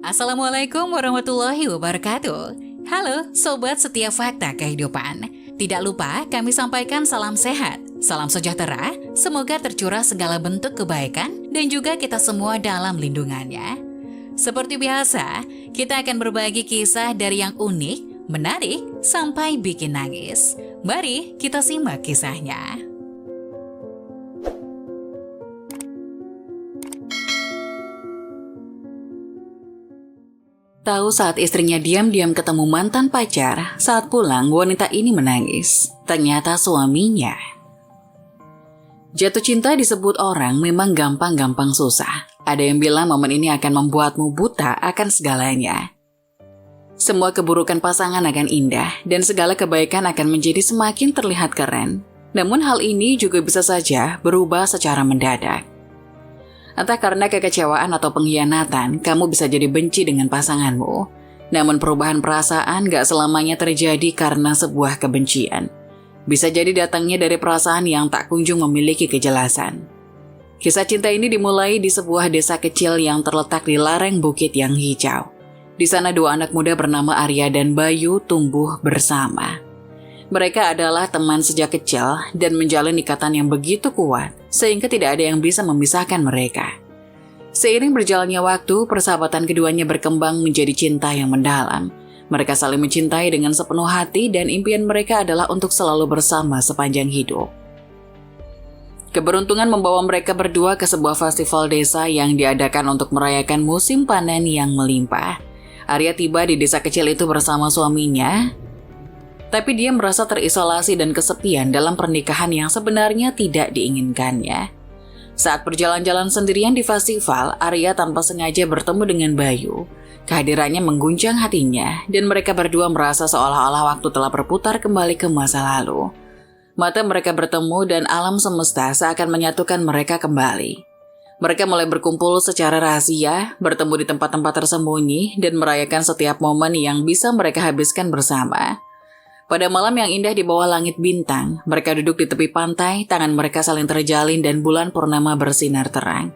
Assalamualaikum warahmatullahi wabarakatuh. Halo Sobat Setiap Fakta Kehidupan. Tidak lupa kami sampaikan salam sehat, salam sejahtera, semoga tercurah segala bentuk kebaikan dan juga kita semua dalam lindungannya. Seperti biasa, kita akan berbagi kisah dari yang unik, menarik, sampai bikin nangis. Mari kita simak kisahnya. Tahu saat istrinya diam-diam ketemu mantan pacar, saat pulang wanita ini menangis. Ternyata suaminya. Jatuh cinta disebut orang memang gampang-gampang susah. Ada yang bilang momen ini akan membuatmu buta akan segalanya. Semua keburukan pasangan akan indah dan segala kebaikan akan menjadi semakin terlihat keren. Namun hal ini juga bisa saja berubah secara mendadak. Entah karena kekecewaan atau pengkhianatan, kamu bisa jadi benci dengan pasanganmu. Namun perubahan perasaan gak selamanya terjadi karena sebuah kebencian. Bisa jadi datangnya dari perasaan yang tak kunjung memiliki kejelasan. Kisah cinta ini dimulai di sebuah desa kecil yang terletak di lereng bukit yang hijau. Di sana dua anak muda bernama Arya dan Bayu tumbuh bersama. Mereka adalah teman sejak kecil dan menjalin ikatan yang begitu kuat sehingga tidak ada yang bisa memisahkan mereka. Seiring berjalannya waktu, persahabatan keduanya berkembang menjadi cinta yang mendalam. Mereka saling mencintai dengan sepenuh hati dan impian mereka adalah untuk selalu bersama sepanjang hidup. Keberuntungan membawa mereka berdua ke sebuah festival desa yang diadakan untuk merayakan musim panen yang melimpah. Arya tiba di desa kecil itu bersama suaminya, tapi dia merasa terisolasi dan kesepian dalam pernikahan yang sebenarnya tidak diinginkannya. Saat berjalan-jalan sendirian di festival, Arya tanpa sengaja bertemu dengan Bayu. Kehadirannya mengguncang hatinya dan mereka berdua merasa seolah-olah waktu telah berputar kembali ke masa lalu. Mata mereka bertemu dan alam semesta seakan menyatukan mereka kembali. Mereka mulai berkumpul secara rahasia, bertemu di tempat-tempat tersembunyi dan merayakan setiap momen yang bisa mereka habiskan bersama. Pada malam yang indah di bawah langit bintang, mereka duduk di tepi pantai, tangan mereka saling terjalin dan bulan purnama bersinar terang.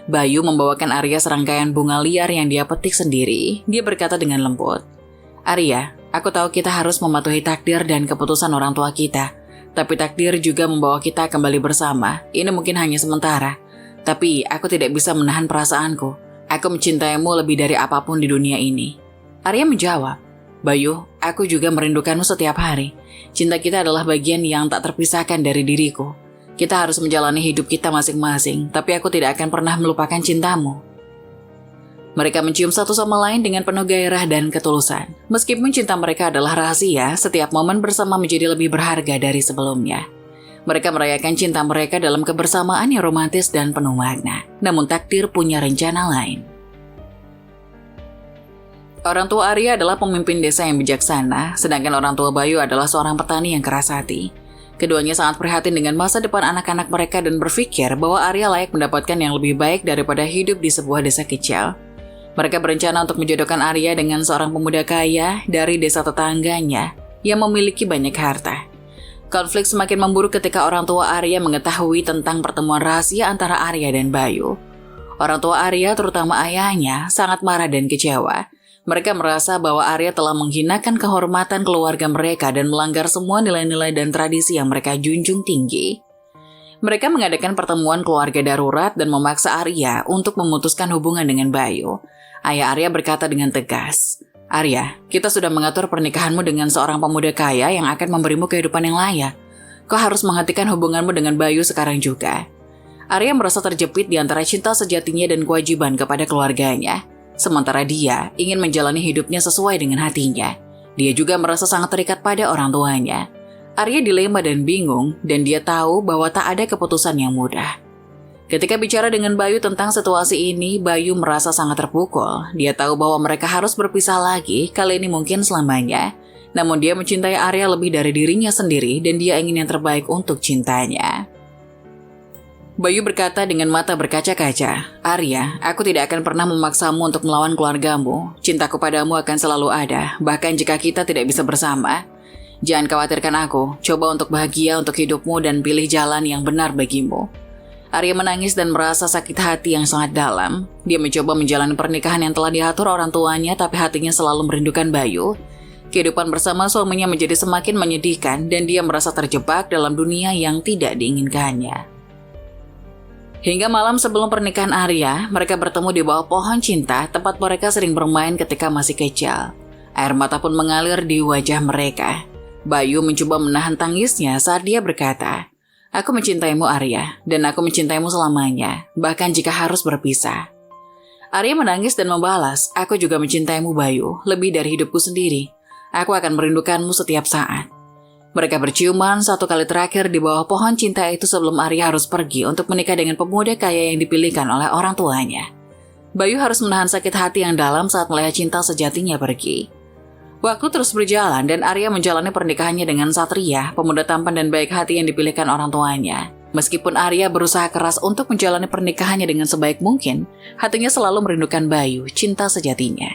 Bayu membawakan Arya serangkaian bunga liar yang dia petik sendiri. Dia berkata dengan lembut, "Arya, aku tahu kita harus mematuhi takdir dan keputusan orang tua kita. Tapi takdir juga membawa kita kembali bersama. Ini mungkin hanya sementara. Tapi aku tidak bisa menahan perasaanku. Aku mencintaimu lebih dari apapun di dunia ini." Arya menjawab, "Bayu, aku juga merindukanmu setiap hari. Cinta kita adalah bagian yang tak terpisahkan dari diriku. Kita harus menjalani hidup kita masing-masing, tapi aku tidak akan pernah melupakan cintamu." Mereka mencium satu sama lain dengan penuh gairah dan ketulusan. Meskipun cinta mereka adalah rahasia, setiap momen bersama menjadi lebih berharga dari sebelumnya. Mereka merayakan cinta mereka dalam kebersamaan yang romantis dan penuh makna. Namun takdir punya rencana lain. Orang tua Arya adalah pemimpin desa yang bijaksana, sedangkan orang tua Bayu adalah seorang petani yang keras hati. Keduanya sangat prihatin dengan masa depan anak-anak mereka dan berpikir bahwa Arya layak mendapatkan yang lebih baik daripada hidup di sebuah desa kecil. Mereka berencana untuk menjodohkan Arya dengan seorang pemuda kaya dari desa tetangganya yang memiliki banyak harta. Konflik semakin memburuk ketika orang tua Arya mengetahui tentang pertemuan rahasia antara Arya dan Bayu. Orang tua Arya, terutama ayahnya, sangat marah dan kecewa. Mereka merasa bahwa Arya telah menghinakan kehormatan keluarga mereka dan melanggar semua nilai-nilai dan tradisi yang mereka junjung tinggi. Mereka mengadakan pertemuan keluarga darurat dan memaksa Arya untuk memutuskan hubungan dengan Bayu. Ayah Arya berkata dengan tegas, "Arya, kita sudah mengatur pernikahanmu dengan seorang pemuda kaya yang akan memberimu kehidupan yang layak. Kau harus menghentikan hubunganmu dengan Bayu sekarang juga." Arya merasa terjepit di antara cinta sejatinya dan kewajiban kepada keluarganya. Sementara dia ingin menjalani hidupnya sesuai dengan hatinya. Dia juga merasa sangat terikat pada orang tuanya. Arya dilema dan bingung, dan dia tahu bahwa tak ada keputusan yang mudah. Ketika bicara dengan Bayu tentang situasi ini, Bayu merasa sangat terpukul. Dia tahu bahwa mereka harus berpisah lagi, kali ini mungkin selamanya. Namun dia mencintai Arya lebih dari dirinya sendiri, dan dia ingin yang terbaik untuk cintanya. Bayu berkata dengan mata berkaca-kaca, "Arya, aku tidak akan pernah memaksamu untuk melawan keluargamu. Cintaku padamu akan selalu ada, bahkan jika kita tidak bisa bersama. Jangan khawatirkan aku, coba untuk bahagia untuk hidupmu dan pilih jalan yang benar bagimu." Arya menangis dan merasa sakit hati yang sangat dalam. Dia mencoba menjalani pernikahan yang telah diatur orang tuanya, tapi hatinya selalu merindukan Bayu. Kehidupan bersama suaminya menjadi semakin menyedihkan dan dia merasa terjebak dalam dunia yang tidak diinginkannya. Hingga malam sebelum pernikahan Arya, mereka bertemu di bawah pohon cinta, tempat mereka sering bermain ketika masih kecil. Air mata pun mengalir di wajah mereka. Bayu mencoba menahan tangisnya saat dia berkata, "Aku mencintaimu Arya, dan aku mencintaimu selamanya, bahkan jika harus berpisah." Arya menangis dan membalas, "Aku juga mencintaimu Bayu, lebih dari hidupku sendiri. Aku akan merindukanmu setiap saat." Mereka berciuman satu kali terakhir di bawah pohon cinta itu sebelum Arya harus pergi untuk menikah dengan pemuda kaya yang dipilihkan oleh orang tuanya. Bayu harus menahan sakit hati yang dalam saat melihat cinta sejatinya pergi. Waktu terus berjalan dan Arya menjalani pernikahannya dengan Satria, pemuda tampan dan baik hati yang dipilihkan orang tuanya. Meskipun Arya berusaha keras untuk menjalani pernikahannya dengan sebaik mungkin, hatinya selalu merindukan Bayu, cinta sejatinya.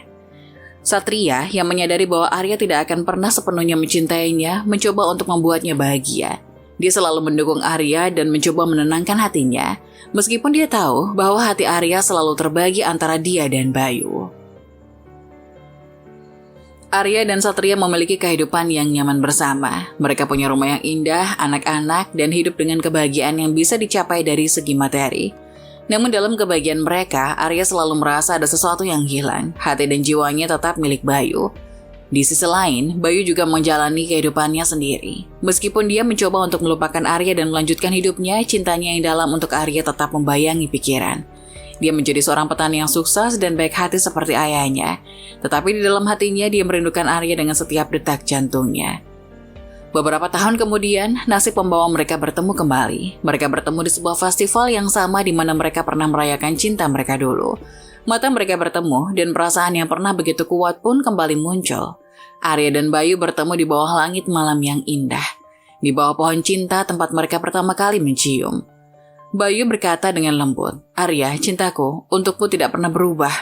Satria yang menyadari bahwa Arya tidak akan pernah sepenuhnya mencintainya, mencoba untuk membuatnya bahagia. Dia selalu mendukung Arya dan mencoba menenangkan hatinya, meskipun dia tahu bahwa hati Arya selalu terbagi antara dia dan Bayu. Arya dan Satria memiliki kehidupan yang nyaman bersama. Mereka punya rumah yang indah, anak-anak, dan hidup dengan kebahagiaan yang bisa dicapai dari segi materi. Namun dalam kebahagiaan mereka, Arya selalu merasa ada sesuatu yang hilang. Hati dan jiwanya tetap milik Bayu. Di sisi lain, Bayu juga menjalani kehidupannya sendiri. Meskipun dia mencoba untuk melupakan Arya dan melanjutkan hidupnya, cintanya yang dalam untuk Arya tetap membayangi pikiran. Dia menjadi seorang petani yang sukses dan baik hati seperti ayahnya. Tetapi di dalam hatinya dia merindukan Arya dengan setiap detak jantungnya. Beberapa tahun kemudian, nasib membawa mereka bertemu kembali. Mereka bertemu di sebuah festival yang sama di mana mereka pernah merayakan cinta mereka dulu. Mata mereka bertemu dan perasaan yang pernah begitu kuat pun kembali muncul. Arya dan Bayu bertemu di bawah langit malam yang indah. Di bawah pohon cinta tempat mereka pertama kali mencium. Bayu berkata dengan lembut, "Arya, cintaku, untukmu tidak pernah berubah.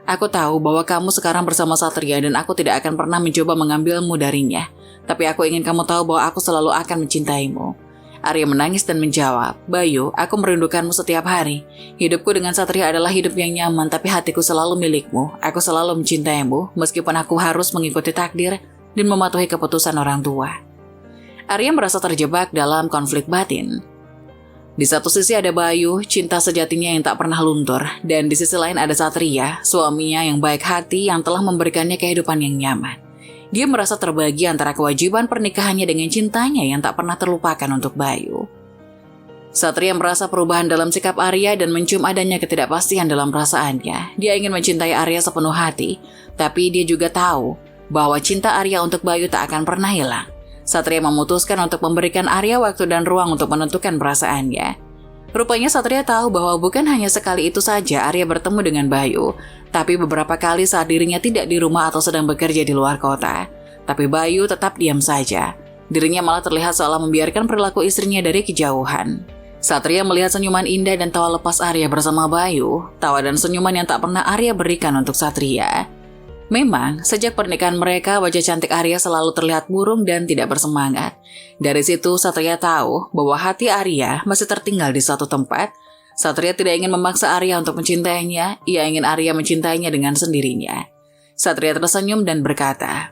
Aku tahu bahwa kamu sekarang bersama Satria dan aku tidak akan pernah mencoba mengambilmu darinya. Tapi aku ingin kamu tahu bahwa aku selalu akan mencintaimu." Arya menangis dan menjawab, "Bayu, aku merindukanmu setiap hari. Hidupku dengan Satria adalah hidup yang nyaman, tapi hatiku selalu milikmu. Aku selalu mencintaimu, meskipun aku harus mengikuti takdir dan mematuhi keputusan orang tua." Arya merasa terjebak dalam konflik batin. Di satu sisi ada Bayu, cinta sejatinya yang tak pernah luntur, dan di sisi lain ada Satria, suaminya yang baik hati yang telah memberikannya kehidupan yang nyaman. Dia merasa terbagi antara kewajiban pernikahannya dengan cintanya yang tak pernah terlupakan untuk Bayu. Satria merasa perubahan dalam sikap Arya dan mencium adanya ketidakpastian dalam perasaannya. Dia ingin mencintai Arya sepenuh hati, tapi dia juga tahu bahwa cinta Arya untuk Bayu tak akan pernah hilang. Satria memutuskan untuk memberikan Arya waktu dan ruang untuk menentukan perasaannya. Rupanya Satria tahu bahwa bukan hanya sekali itu saja Arya bertemu dengan Bayu, tapi beberapa kali saat dirinya tidak di rumah atau sedang bekerja di luar kota. Tapi Bayu tetap diam saja. Dirinya malah terlihat seolah membiarkan perilaku istrinya dari kejauhan. Satria melihat senyuman indah dan tawa lepas Arya bersama Bayu, tawa dan senyuman yang tak pernah Arya berikan untuk Satria. Memang, sejak pernikahan mereka, wajah cantik Arya selalu terlihat murung dan tidak bersemangat. Dari situ, Satria tahu bahwa hati Arya masih tertinggal di suatu tempat. Satria tidak ingin memaksa Arya untuk mencintainya, ia ingin Arya mencintainya dengan sendirinya. Satria tersenyum dan berkata,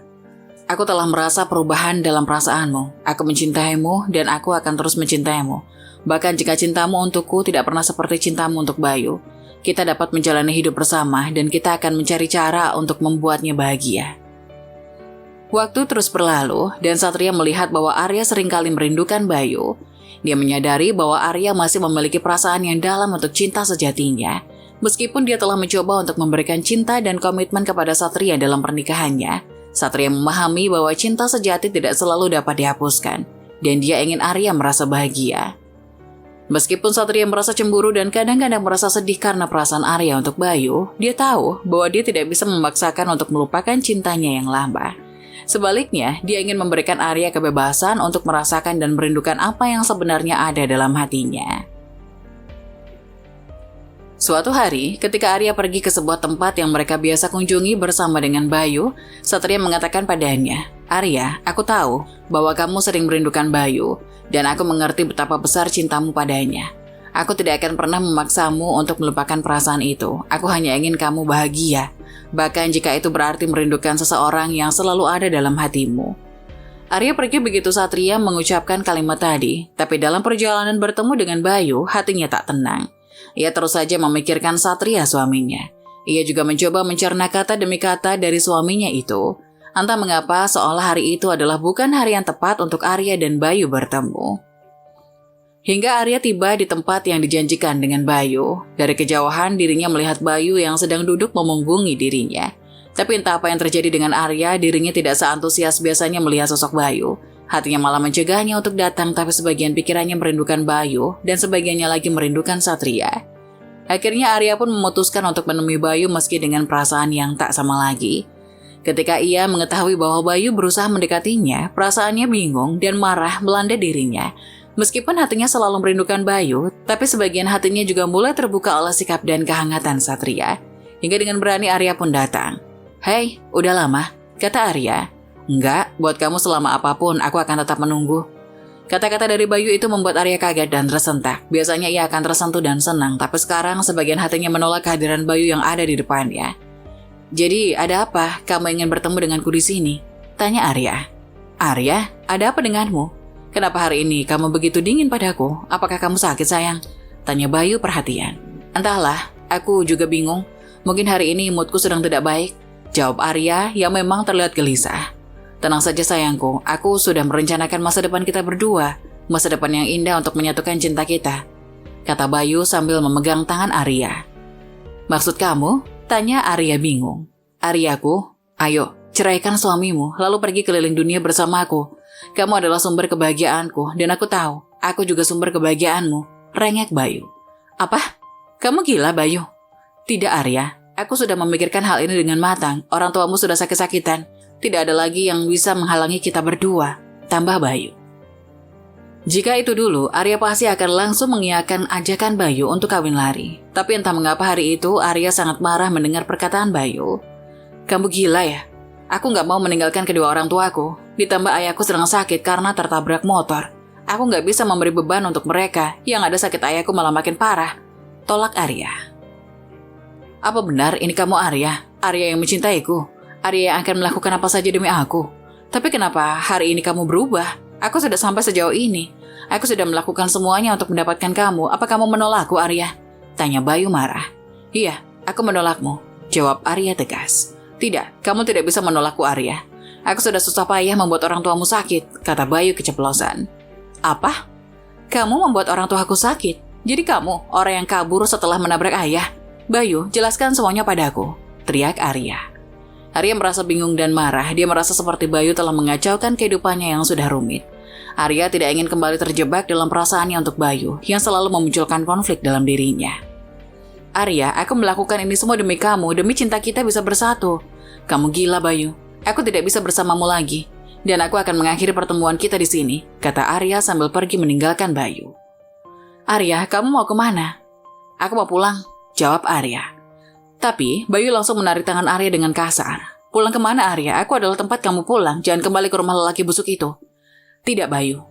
"Aku telah merasa perubahan dalam perasaanmu. Aku mencintaimu dan aku akan terus mencintaimu. Bahkan jika cintamu untukku tidak pernah seperti cintamu untuk Bayu, kita dapat menjalani hidup bersama dan kita akan mencari cara untuk membuatnya bahagia." Waktu terus berlalu dan Satria melihat bahwa Arya seringkali merindukan Bayu. Dia menyadari bahwa Arya masih memiliki perasaan yang dalam untuk cinta sejatinya. Meskipun dia telah mencoba untuk memberikan cinta dan komitmen kepada Satria dalam pernikahannya, Satria memahami bahwa cinta sejati tidak selalu dapat dihapuskan dan dia ingin Arya merasa bahagia. Meskipun Satria merasa cemburu dan kadang-kadang merasa sedih karena perasaan Arya untuk Bayu, dia tahu bahwa dia tidak bisa memaksakan untuk melupakan cintanya yang lama. Sebaliknya, dia ingin memberikan Arya kebebasan untuk merasakan dan merindukan apa yang sebenarnya ada dalam hatinya. Suatu hari, ketika Arya pergi ke sebuah tempat yang mereka biasa kunjungi bersama dengan Bayu, Satria mengatakan padanya, "Arya, aku tahu bahwa kamu sering merindukan Bayu, dan aku mengerti betapa besar cintamu padanya. Aku tidak akan pernah memaksamu untuk melupakan perasaan itu. Aku hanya ingin kamu bahagia. Bahkan jika itu berarti merindukan seseorang yang selalu ada dalam hatimu. Arya pergi begitu Satria mengucapkan kalimat tadi, tapi dalam perjalanan bertemu dengan Bayu, hatinya tak tenang. Ia terus saja memikirkan Satria suaminya. Ia juga mencoba mencerna kata demi kata dari suaminya itu. Entah mengapa seolah hari itu adalah bukan hari yang tepat untuk Arya dan Bayu bertemu. Hingga Arya tiba di tempat yang dijanjikan dengan Bayu. Dari kejauhan dirinya melihat Bayu yang sedang duduk memunggungi dirinya. Tapi entah apa yang terjadi dengan Arya, dirinya tidak seantusias biasanya melihat sosok Bayu. Hatinya malah mencegahnya untuk datang, tapi sebagian pikirannya merindukan Bayu dan sebagiannya lagi merindukan Satria. Akhirnya Arya pun memutuskan untuk menemui Bayu meski dengan perasaan yang tak sama lagi. Ketika ia mengetahui bahwa Bayu berusaha mendekatinya, perasaannya bingung dan marah melanda dirinya. Meskipun hatinya selalu merindukan Bayu, tapi sebagian hatinya juga mulai terbuka oleh sikap dan kehangatan Satria. Hingga dengan berani Arya pun datang. "Hei, udah lama?" kata Arya. "Enggak, buat kamu selama apapun aku akan tetap menunggu." Kata-kata dari Bayu itu membuat Arya kaget dan tersentak. Biasanya ia akan tersentuh dan senang, tapi sekarang sebagian hatinya menolak kehadiran Bayu yang ada di depannya. "Jadi, ada apa? Kamu ingin bertemu denganku di sini?" tanya Arya. "Arya, ada apa denganmu? Kenapa hari ini kamu begitu dingin padaku? Apakah kamu sakit, sayang?" tanya Bayu perhatian. "Entahlah, aku juga bingung. Mungkin hari ini moodku sedang tidak baik," jawab Arya yang memang terlihat gelisah. "Tenang saja sayangku, aku sudah merencanakan masa depan kita berdua. Masa depan yang indah untuk menyatukan cinta kita," kata Bayu sambil memegang tangan Arya. "Maksud kamu?" tanya Arya bingung. "Aryaku, ayo ceraikan suamimu lalu pergi keliling dunia bersamaku. Kamu adalah sumber kebahagiaanku dan aku tahu, aku juga sumber kebahagiaanmu," rengek Bayu. "Apa? Kamu gila, Bayu?" "Tidak, Arya. Aku sudah memikirkan hal ini dengan matang. Orang tuamu sudah sakit-sakitan. Tidak ada lagi yang bisa menghalangi kita berdua," tambah Bayu. Jika itu dulu, Arya pasti akan langsung mengiyakan ajakan Bayu untuk kawin lari. Tapi entah mengapa hari itu, Arya sangat marah mendengar perkataan Bayu. "Kamu gila ya? Aku gak mau meninggalkan kedua orang tuaku. Ditambah ayahku sedang sakit karena tertabrak motor. Aku gak bisa memberi beban untuk mereka. Yang ada sakit ayahku malah makin parah," tolak Arya. "Apa benar ini kamu Arya? Arya yang mencintaiku? Arya yang akan melakukan apa saja demi aku? Tapi kenapa hari ini kamu berubah? Aku sudah sampai sejauh ini. Aku sudah melakukan semuanya untuk mendapatkan kamu. Apa kamu menolakku, Arya?" tanya Bayu marah. "Iya, aku menolakmu," jawab Arya tegas. "Tidak, kamu tidak bisa menolakku, Arya. Aku sudah susah payah membuat orang tuamu sakit," kata Bayu keceplosan. "Apa? Kamu membuat orang tuaku sakit? Jadi kamu orang yang kabur setelah menabrak ayah? Bayu, jelaskan semuanya padaku," teriak Arya. Arya merasa bingung dan marah. Dia merasa seperti Bayu telah mengacaukan kehidupannya yang sudah rumit. Arya tidak ingin kembali terjebak dalam perasaannya untuk Bayu yang selalu memunculkan konflik dalam dirinya. "Arya, aku melakukan ini semua demi kamu, demi cinta kita bisa bersatu." "Kamu gila, Bayu. Aku tidak bisa bersamamu lagi. Dan aku akan mengakhiri pertemuan kita di sini," kata Arya sambil pergi meninggalkan Bayu. "Arya, kamu mau kemana?" "Aku mau pulang," jawab Arya. Tapi Bayu langsung menarik tangan Arya dengan kasar. "Pulang kemana, Arya? Aku adalah tempat kamu pulang. Jangan kembali ke rumah lelaki busuk itu." "Tidak, Bayu.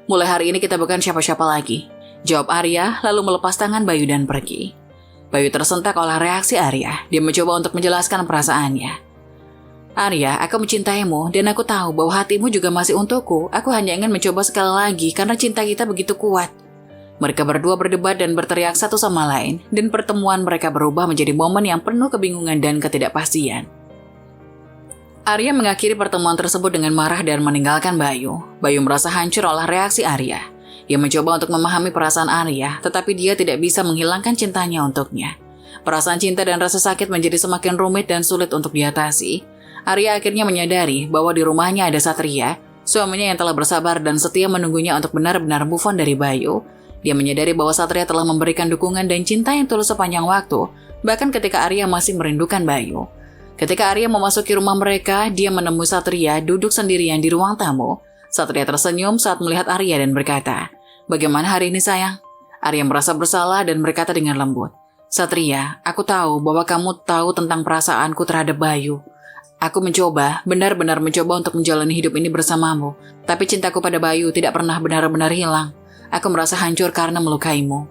Mulai hari ini kita bukan siapa-siapa lagi," jawab Arya lalu melepas tangan Bayu dan pergi. Bayu tersentak oleh reaksi Arya. Dia mencoba untuk menjelaskan perasaannya. "Arya, aku mencintaimu dan aku tahu bahwa hatimu juga masih untukku. Aku hanya ingin mencoba sekali lagi karena cinta kita begitu kuat." Mereka berdua berdebat dan berteriak satu sama lain, dan pertemuan mereka berubah menjadi momen yang penuh kebingungan dan ketidakpastian. Arya mengakhiri pertemuan tersebut dengan marah dan meninggalkan Bayu. Bayu merasa hancur oleh reaksi Arya. Ia mencoba untuk memahami perasaan Arya, tetapi dia tidak bisa menghilangkan cintanya untuknya. Perasaan cinta dan rasa sakit menjadi semakin rumit dan sulit untuk diatasi. Arya akhirnya menyadari bahwa di rumahnya ada Satria, suaminya yang telah bersabar dan setia menunggunya untuk benar-benar move on dari Bayu. Dia menyadari bahwa Satria telah memberikan dukungan dan cinta yang tulus sepanjang waktu, bahkan ketika Arya masih merindukan Bayu. Ketika Arya memasuki rumah mereka, dia menemui Satria duduk sendirian di ruang tamu. Satria tersenyum saat melihat Arya dan berkata, "Bagaimana hari ini, sayang?" Arya merasa bersalah dan berkata dengan lembut, "Satria, aku tahu bahwa kamu tahu tentang perasaanku terhadap Bayu. Aku mencoba, benar-benar mencoba untuk menjalani hidup ini bersamamu, tapi cintaku pada Bayu tidak pernah benar-benar hilang. Aku merasa hancur karena melukaimu."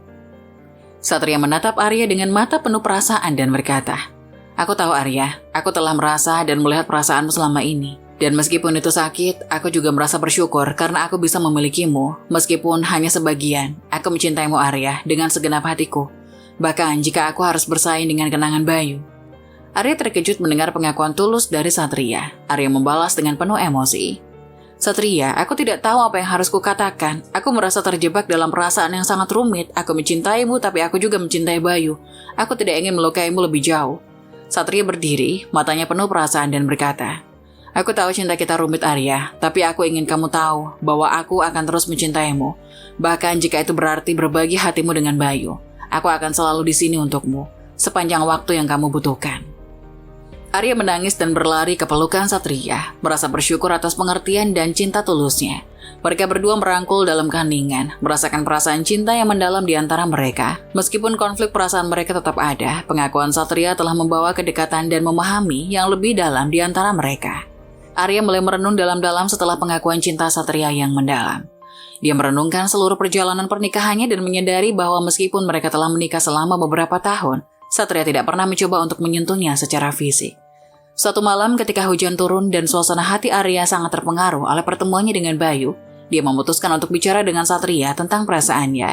Satria menatap Arya dengan mata penuh perasaan dan berkata, "Aku tahu Arya, aku telah merasa dan melihat perasaanmu selama ini. Dan meskipun itu sakit, aku juga merasa bersyukur karena aku bisa memilikimu. Meskipun hanya sebagian, aku mencintaimu Arya dengan segenap hatiku. Bahkan jika aku harus bersaing dengan kenangan Bayu." Arya terkejut mendengar pengakuan tulus dari Satria. Arya membalas dengan penuh emosi. "Satria, aku tidak tahu apa yang harus kukatakan. Aku merasa terjebak dalam perasaan yang sangat rumit. Aku mencintaimu, tapi aku juga mencintai Bayu. Aku tidak ingin melukaimu lebih jauh." Satria berdiri, matanya penuh perasaan dan berkata, "Aku tahu cinta kita rumit Arya, tapi aku ingin kamu tahu bahwa aku akan terus mencintaimu. Bahkan jika itu berarti berbagi hatimu dengan Bayu. Aku akan selalu di sini untukmu, sepanjang waktu yang kamu butuhkan." Arya menangis dan berlari ke pelukan Satria, merasa bersyukur atas pengertian dan cinta tulusnya. Mereka berdua merangkul dalam keheningan, merasakan perasaan cinta yang mendalam di antara mereka. Meskipun konflik perasaan mereka tetap ada, pengakuan Satria telah membawa kedekatan dan memahami yang lebih dalam di antara mereka. Arya mulai merenung dalam-dalam setelah pengakuan cinta Satria yang mendalam. Dia merenungkan seluruh perjalanan pernikahannya dan menyadari bahwa meskipun mereka telah menikah selama beberapa tahun, Satria tidak pernah mencoba untuk menyentuhnya secara fisik. Suatu malam ketika hujan turun dan suasana hati Arya sangat terpengaruh oleh pertemuannya dengan Bayu, dia memutuskan untuk bicara dengan Satria tentang perasaannya.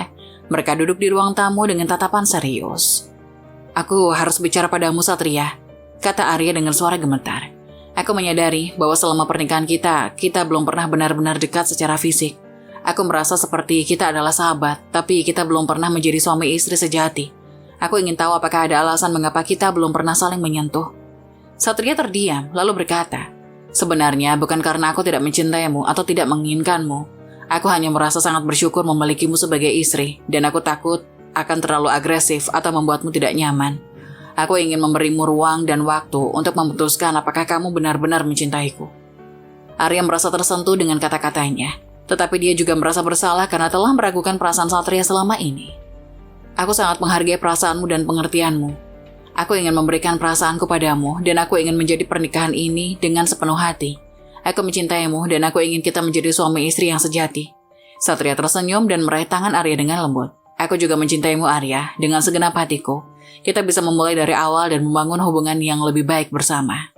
Mereka duduk di ruang tamu dengan tatapan serius. "Aku harus bicara padamu Satria," kata Arya dengan suara gemetar. "Aku menyadari bahwa selama pernikahan kita belum pernah benar-benar dekat secara fisik. Aku merasa seperti kita adalah sahabat, tapi kita belum pernah menjadi suami istri sejati. Aku ingin tahu apakah ada alasan mengapa kita belum pernah saling menyentuh." Satria terdiam, lalu berkata, "Sebenarnya bukan karena aku tidak mencintaimu atau tidak menginginkanmu. Aku hanya merasa sangat bersyukur memilikimu sebagai istri, dan aku takut akan terlalu agresif atau membuatmu tidak nyaman. Aku ingin memberimu ruang dan waktu untuk memutuskan apakah kamu benar-benar mencintaiku." Arya merasa tersentuh dengan kata-katanya, tetapi dia juga merasa bersalah karena telah meragukan perasaan Satria selama ini. "Aku sangat menghargai perasaanmu dan pengertianmu. Aku ingin memberikan perasaanku padamu dan aku ingin menjadi pernikahan ini dengan sepenuh hati. Aku mencintaimu dan aku ingin kita menjadi suami istri yang sejati." Satria tersenyum dan meraih tangan Arya dengan lembut. "Aku juga mencintaimu Arya dengan segenap hatiku. Kita bisa memulai dari awal dan membangun hubungan yang lebih baik bersama."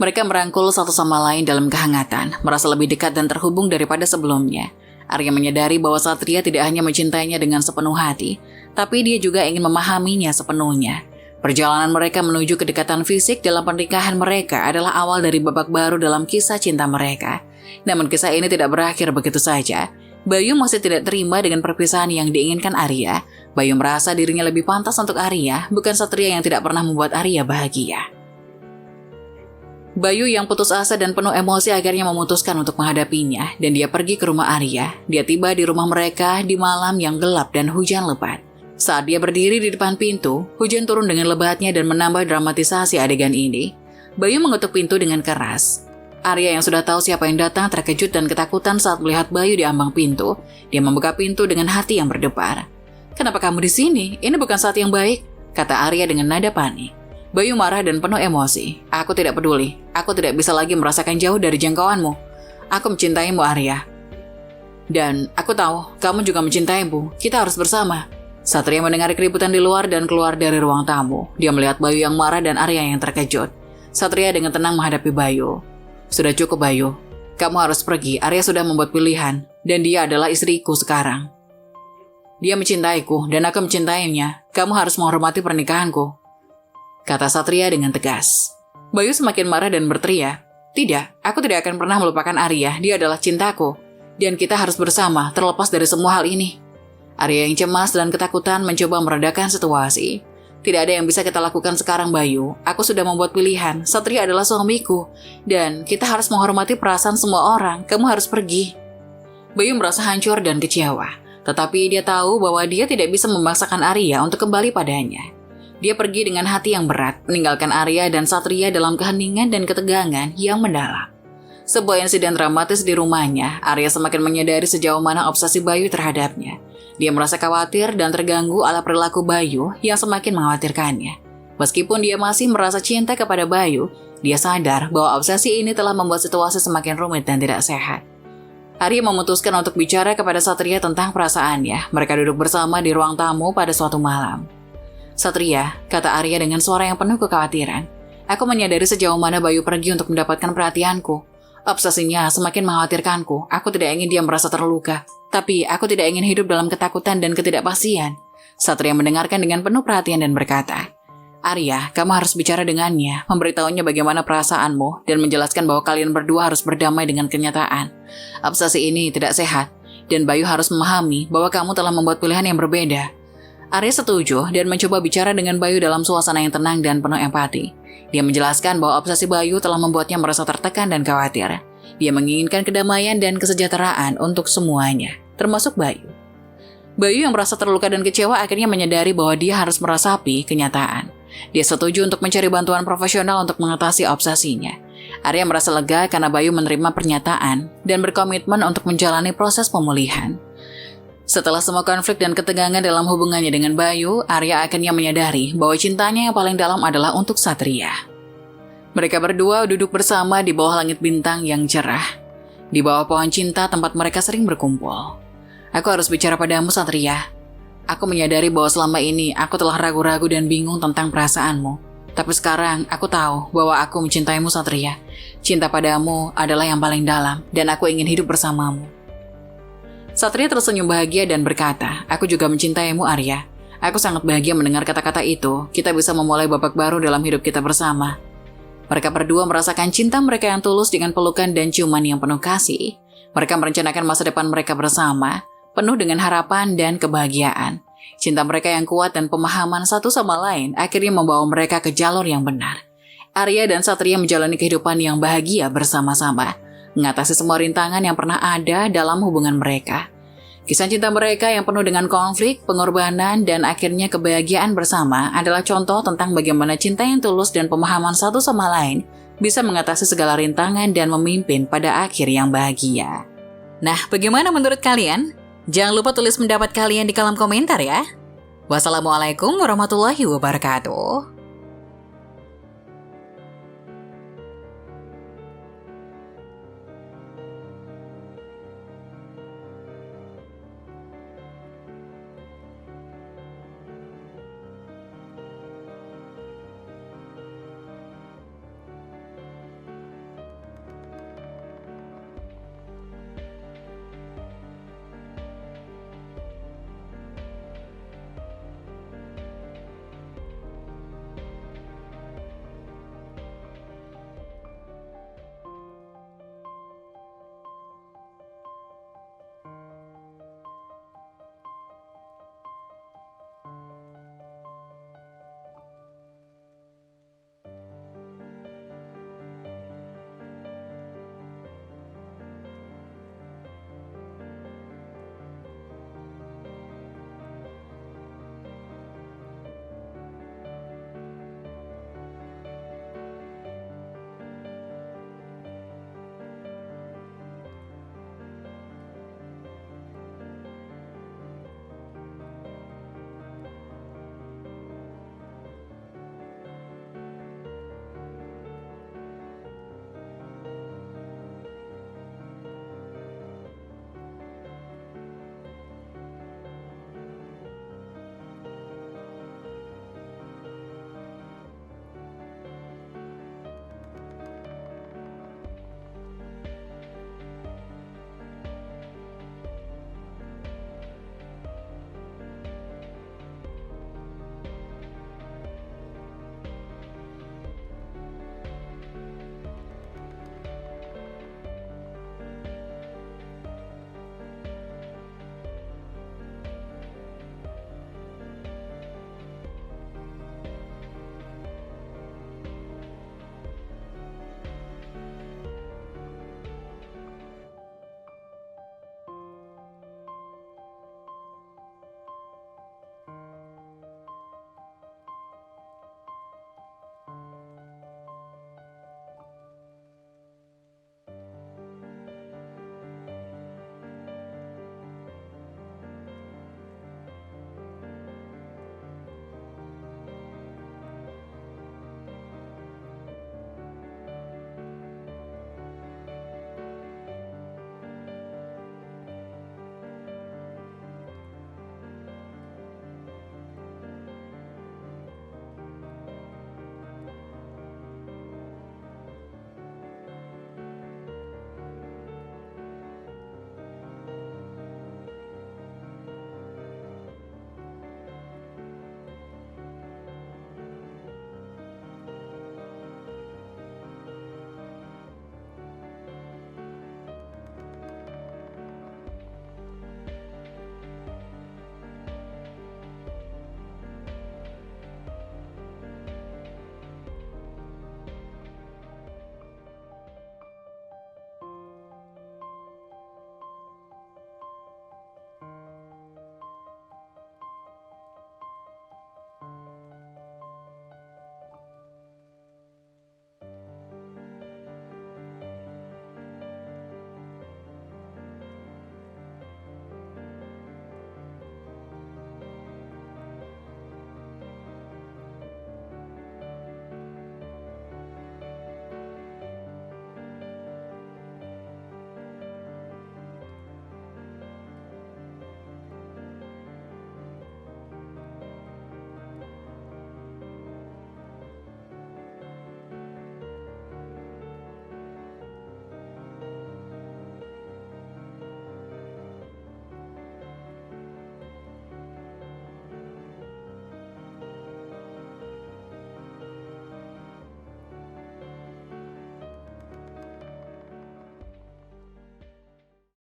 Mereka merangkul satu sama lain dalam kehangatan, merasa lebih dekat dan terhubung daripada sebelumnya. Arya menyadari bahwa Satria tidak hanya mencintainya dengan sepenuh hati, tapi dia juga ingin memahaminya sepenuhnya. Perjalanan mereka menuju kedekatan fisik dalam pernikahan mereka adalah awal dari babak baru dalam kisah cinta mereka. Namun kisah ini tidak berakhir begitu saja. Bayu masih tidak terima dengan perpisahan yang diinginkan Arya. Bayu merasa dirinya lebih pantas untuk Arya, bukan Satria yang tidak pernah membuat Arya bahagia. Bayu yang putus asa dan penuh emosi akhirnya memutuskan untuk menghadapinya, dan dia pergi ke rumah Arya. Dia tiba di rumah mereka di malam yang gelap dan hujan lebat. Saat dia berdiri di depan pintu, hujan turun dengan lebatnya dan menambah dramatisasi adegan ini. Bayu mengetuk pintu dengan keras. Arya yang sudah tahu siapa yang datang terkejut dan ketakutan saat melihat Bayu di ambang pintu. Dia membuka pintu dengan hati yang berdebar. "Kenapa kamu di sini? Ini bukan saat yang baik," kata Arya dengan nada panik. Bayu marah dan penuh emosi. "Aku tidak peduli. Aku tidak bisa lagi merasakan jauh dari jangkauanmu. Aku mencintaimu, Arya. Dan aku tahu kamu juga mencintaimu. Kita harus bersama." Satria mendengar keributan di luar dan keluar dari ruang tamu. Dia melihat Bayu yang marah dan Arya yang terkejut. Satria dengan tenang menghadapi Bayu. "Sudah cukup, Bayu. Kamu harus pergi. Arya sudah membuat pilihan. Dan dia adalah istriku sekarang. Dia mencintaiku dan aku mencintainya. Kamu harus menghormati pernikahanku," kata Satria dengan tegas. Bayu semakin marah dan berteriak, "Tidak, aku tidak akan pernah melupakan Arya. Dia adalah cintaku. Dan kita harus bersama, terlepas dari semua hal ini." Arya yang cemas dan ketakutan mencoba meredakan situasi. "Tidak ada yang bisa kita lakukan sekarang, Bayu. Aku sudah membuat pilihan. Satria adalah suamiku. Dan kita harus menghormati perasaan semua orang. Kamu harus pergi." Bayu merasa hancur dan kecewa. Tetapi dia tahu bahwa dia tidak bisa memaksakan Arya untuk kembali padanya. Dia pergi dengan hati yang berat, meninggalkan Arya dan Satria dalam keheningan dan ketegangan yang mendalam. Sebuah insiden dramatis di rumahnya, Arya semakin menyadari sejauh mana obsesi Bayu terhadapnya. Dia merasa khawatir dan terganggu oleh perilaku Bayu yang semakin mengkhawatirkannya. Meskipun dia masih merasa cinta kepada Bayu, dia sadar bahwa obsesi ini telah membuat situasi semakin rumit dan tidak sehat. Arya memutuskan untuk bicara kepada Satria tentang perasaannya. Mereka duduk bersama di ruang tamu pada suatu malam. "Satria," kata Arya dengan suara yang penuh kekhawatiran, "aku menyadari sejauh mana Bayu pergi untuk mendapatkan perhatianku. Obsesinya semakin mengkhawatirkanku. Aku tidak ingin dia merasa terluka. Tapi aku tidak ingin hidup dalam ketakutan dan ketidakpastian." Satria mendengarkan dengan penuh perhatian dan berkata, "Arya, kamu harus bicara dengannya, memberitahunya bagaimana perasaanmu, dan menjelaskan bahwa kalian berdua harus berdamai dengan kenyataan. Obsesi ini tidak sehat, dan Bayu harus memahami bahwa kamu telah membuat pilihan yang berbeda." Arya setuju dan mencoba bicara dengan Bayu dalam suasana yang tenang dan penuh empati. Dia menjelaskan bahwa obsesi Bayu telah membuatnya merasa tertekan dan khawatir. Dia menginginkan kedamaian dan kesejahteraan untuk semuanya, termasuk Bayu. Bayu yang merasa terluka dan kecewa akhirnya menyadari bahwa dia harus meresapi kenyataan. Dia setuju untuk mencari bantuan profesional untuk mengatasi obsesinya. Arya merasa lega karena Bayu menerima pernyataan dan berkomitmen untuk menjalani proses pemulihan. Setelah semua konflik dan ketegangan dalam hubungannya dengan Bayu, Arya akhirnya menyadari bahwa cintanya yang paling dalam adalah untuk Satria. Mereka berdua duduk bersama di bawah langit bintang yang cerah, di bawah pohon cinta tempat mereka sering berkumpul. "Aku harus bicara padamu, Satria. Aku menyadari bahwa selama ini aku telah ragu-ragu dan bingung tentang perasaanmu. Tapi sekarang aku tahu bahwa aku mencintaimu, Satria. Cinta padamu adalah yang paling dalam dan aku ingin hidup bersamamu." Satria tersenyum bahagia dan berkata, "Aku juga mencintaimu, Arya. Aku sangat bahagia mendengar kata-kata itu. Kita bisa memulai babak baru dalam hidup kita bersama." Mereka berdua merasakan cinta mereka yang tulus dengan pelukan dan ciuman yang penuh kasih. Mereka merencanakan masa depan mereka bersama, penuh dengan harapan dan kebahagiaan. Cinta mereka yang kuat dan pemahaman satu sama lain akhirnya membawa mereka ke jalur yang benar. Arya dan Satria menjalani kehidupan yang bahagia bersama-sama, mengatasi semua rintangan yang pernah ada dalam hubungan mereka. Kisah cinta mereka yang penuh dengan konflik, pengorbanan, dan akhirnya kebahagiaan bersama adalah contoh tentang bagaimana cinta yang tulus dan pemahaman satu sama lain bisa mengatasi segala rintangan dan memimpin pada akhir yang bahagia. Nah, bagaimana menurut kalian? Jangan lupa tulis pendapat kalian di kolom komentar ya. Wassalamualaikum warahmatullahi wabarakatuh.